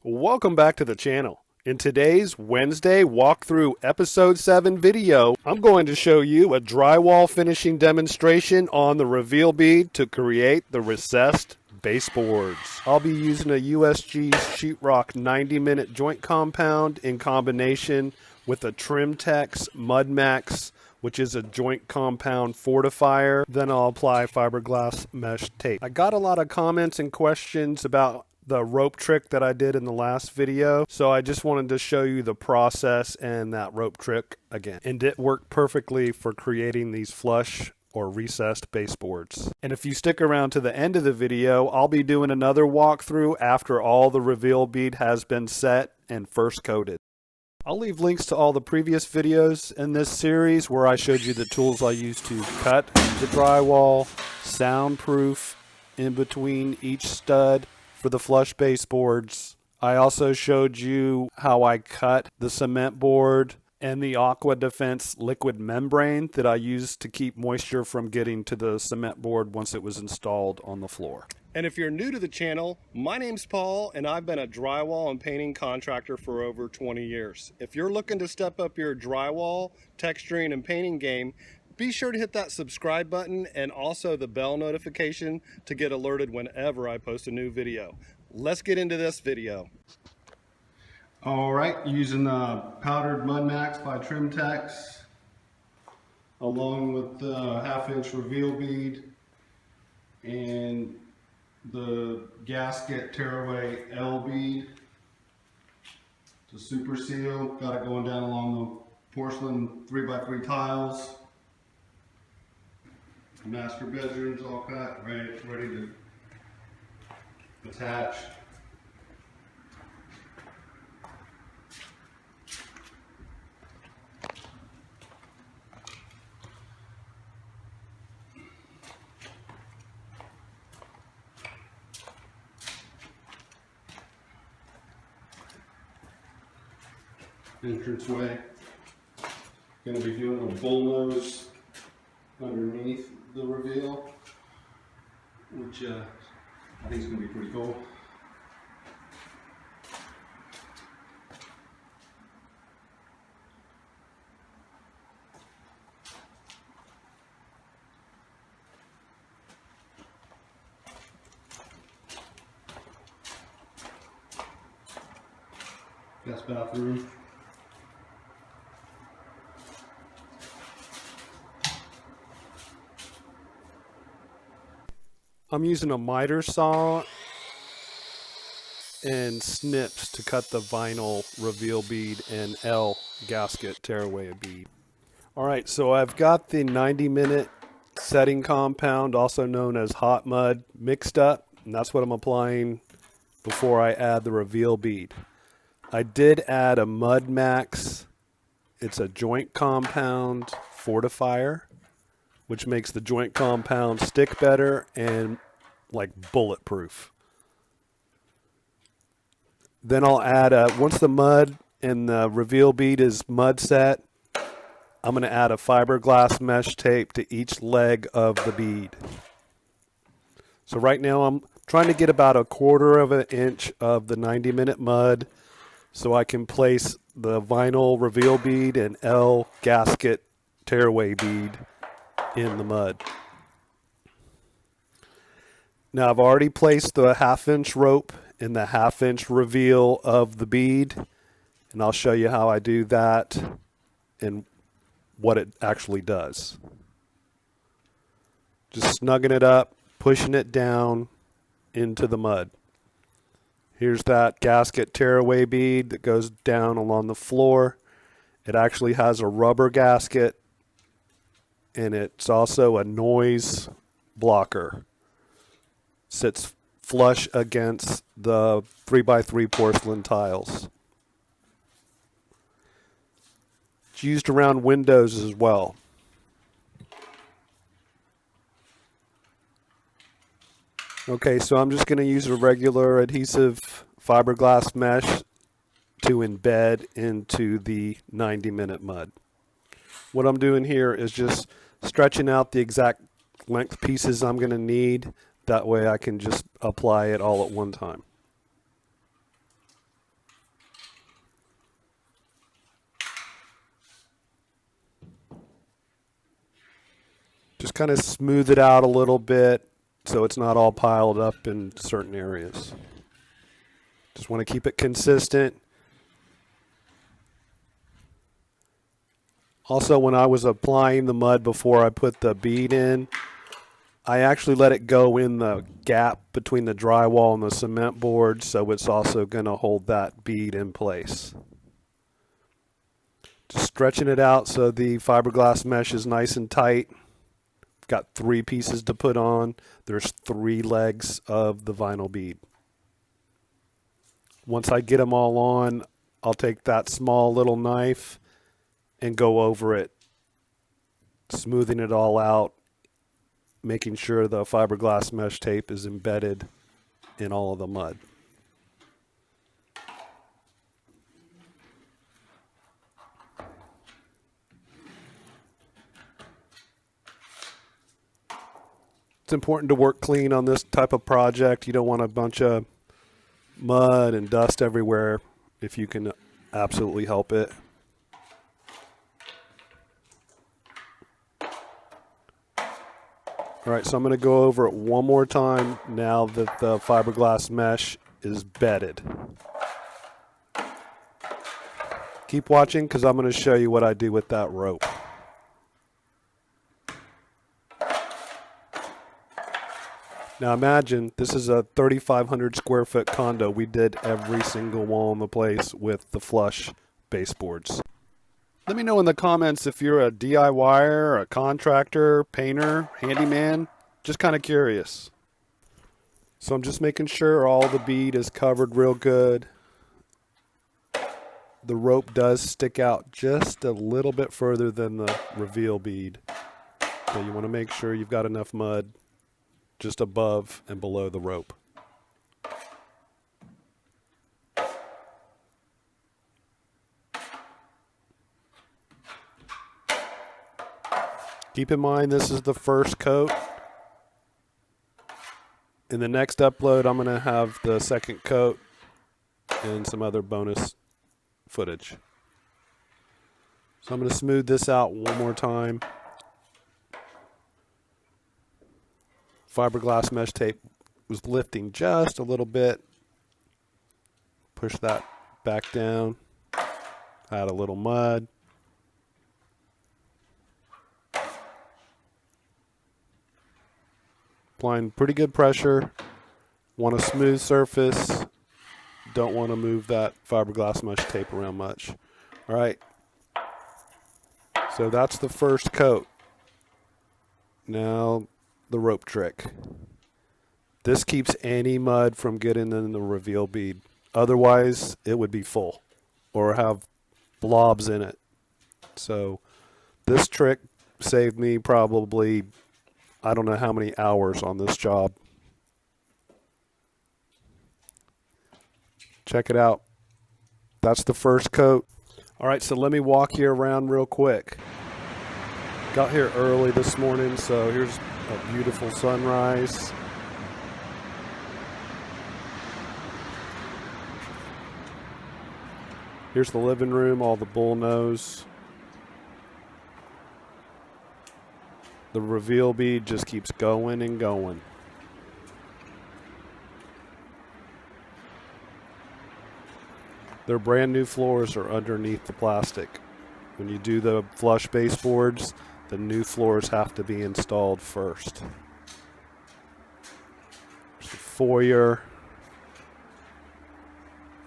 Welcome back to the channel. In today's Wednesday walkthrough episode 7 video, I'm going to show you a drywall finishing demonstration on the reveal bead to create the recessed baseboards. I'll be using a USG sheetrock 90-minute joint compound in combination with a trim-tex Mud Max, which is a joint compound fortifier. Then I'll apply fiberglass mesh tape. I got a lot of comments and questions about the rope trick that I did in the last video, so I just wanted to show you the process and that rope trick again. And it worked perfectly for creating these flush or recessed baseboards. And if you stick around to the end of the video, I'll be doing another walkthrough after all the reveal bead has been set and first coated. I'll leave links to all the previous videos in this series where I showed you the tools I used to cut the drywall, soundproof in between each stud for the flush baseboards. I also showed you how I cut the cement board and the Aqua Defense liquid membrane that I used to keep moisture from getting to the cement board once it was installed on the floor. And if you're new to the channel, my name's Paul and I've been a drywall and painting contractor for over 20 years. If you're looking to step up your drywall, texturing, and painting game, be sure to hit that subscribe button and also the bell notification to get alerted whenever I post a new video. Let's get into this video. All right, using the powdered Mud Max by trim-tex along with the 1/2-inch reveal bead and the gasket tearaway L bead to super seal. Got it going down along the porcelain 3x3 tiles. Master bedrooms all cut, ready to attach. Entranceway. Going to be doing a bullnose underneath the reveal, which I think is going to be pretty cool. Guest bathroom. I'm using a miter saw and snips to cut the vinyl reveal bead and L gasket tearaway bead. Alright, so I've got the 90-minute setting compound, also known as hot mud, mixed up, and that's what I'm applying before I add the reveal bead. I did add a Mud Max. It's a joint compound fortifier, which makes the joint compound stick better and like bulletproof. Then I'll add once the mud and the reveal bead is mud set, I'm going to add a fiberglass mesh tape to each leg of the bead. So right now I'm trying to get about 1/4 of an inch of the 90-minute mud so I can place the vinyl reveal bead and L gasket tearaway bead in the mud. Now I've already placed the 1/2-inch rope in the 1/2-inch reveal of the bead, and I'll show you how I do that and what it actually does. Just snugging it up, pushing it down into the mud. Here's that gasket tearaway bead that goes down along the floor. It actually has a rubber gasket, and it's also a noise blocker. Sits flush against the 3x3 porcelain tiles. It's used around windows as well. Okay, so I'm just going to use a regular adhesive fiberglass mesh to embed into the 90-minute mud. What I'm doing here is just stretching out the exact length pieces I'm going to need. That way I can just apply it all at one time. Just kind of smooth it out a little bit so it's not all piled up in certain areas. Just want to keep it consistent. Also, when I was applying the mud before I put the bead in, I actually let it go in the gap between the drywall and the cement board, so it's also going to hold that bead in place. Just stretching it out so the fiberglass mesh is nice and tight. Got 3 pieces to put on. There's 3 legs of the vinyl bead. Once I get them all on, I'll take that small little knife and go over it, smoothing it all out, making sure the fiberglass mesh tape is embedded in all of the mud. It's important to work clean on this type of project. You don't want a bunch of mud and dust everywhere if you can absolutely help it. All right, so I'm going to go over it one more time now that the fiberglass mesh is bedded. Keep watching because I'm going to show you what I do with that rope. Now imagine this is a 3,500 square foot condo. We did every single wall in the place with the flush baseboards. Let me know in the comments if you're a DIYer, a contractor, painter, handyman. Just kind of curious. So I'm just making sure all the bead is covered real good. The rope does stick out just a little bit further than the reveal bead. So you want to make sure you've got enough mud just above and below the rope. Keep in mind this is the first coat. In the next upload I'm going to have the second coat and some other bonus footage. So I'm going to smooth this out one more time. Fiberglass mesh tape was lifting just a little bit. Push that back down. Add a little mud. Applying pretty good pressure. Want a smooth surface. Don't want to move that fiberglass mesh tape around much. All right. So that's the first coat. Now the rope trick. This keeps any mud from getting in the reveal bead. Otherwise, it would be full or have blobs in it. So this trick saved me probably, I don't know how many hours on this job. Check it out. That's the first coat. All right, so let me walk you around real quick. Got here early this morning, so here's a beautiful sunrise. Here's the living room, all the bull nose. The reveal bead just keeps going and going. Their brand new floors are underneath the plastic. When you do the flush baseboards, the new floors have to be installed first. There's the foyer.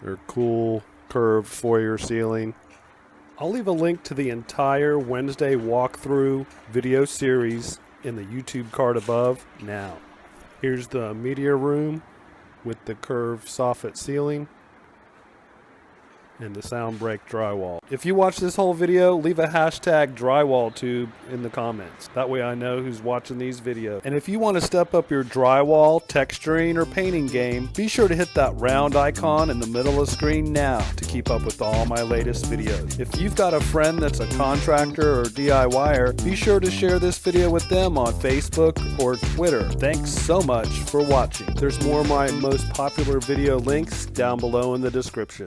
Their cool curved foyer ceiling. I'll leave a link to the entire Wednesday walkthrough video series in the YouTube card above now. Here's the media room with the curved soffit ceiling and the sound break drywall. If you watch this whole video, leave a hashtag drywall tube in the comments. That way I know who's watching these videos. And if you want to step up your drywall, texturing, or painting game, be sure to hit that round icon in the middle of the screen now to keep up with all my latest videos. If you've got a friend that's a contractor or DIYer, be sure to share this video with them on Facebook or Twitter. Thanks so much for watching. There's more of my most popular video links down below in the description.